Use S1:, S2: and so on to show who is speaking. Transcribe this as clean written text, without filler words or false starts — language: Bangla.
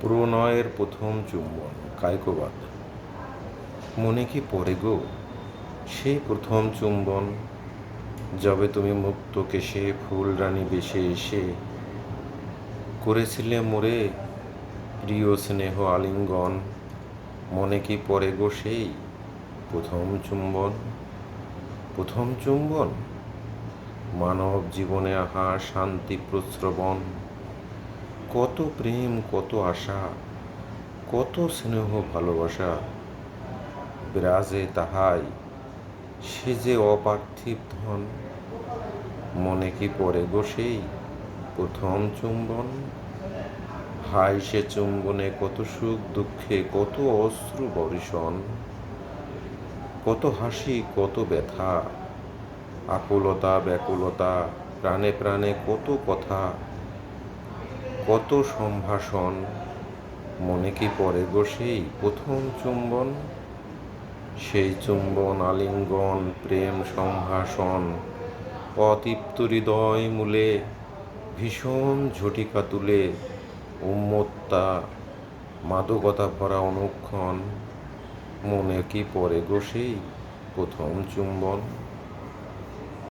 S1: প্রণয়ের প্রথম চুম্বন কায়কোবাদ। মনে কি পড়ে গো সেই প্রথম চুম্বন, যবে তুমি মুক্ত কেশে ফুলরানী বেশে এসে করেছিলে মোরে প্রিয় স্নেহ আলিঙ্গন। মনে কি পড়ে গো সেই প্রথম চুম্বন? প্রথম চুম্বন মানব জীবনে আহা শান্তি প্রস্রবণ। কত প্রেম, কত আশা, কত স্নেহ ভালোবাসা বিরাজে তাহাই, সে যে অপার্থিব ধন। মনে কি পড়ে গো সেই প্রথম চুম্বন? হায় সে চুম্বনে কত সুখ দুঃখে কত অশ্রু বর্ষণ, কত হাসি কত ব্যথা, আকুলতা ব্যাকুলতা, প্রাণে প্রাণে কত কথা, কত সম্ভাষণ। মনে কি পড়ে গো সেই প্রথম চুম্বন? সেই চুম্বন আলিঙ্গন প্রেম সম্ভাষণ, অতৃপ্ত হৃদয় মূলে ভীষণ ঝটিকা তুলে উন্মত্তা মাদকতা ভরা অনুক্ষণ। মনে কি পড়ে গো সেই প্রথম চুম্বন?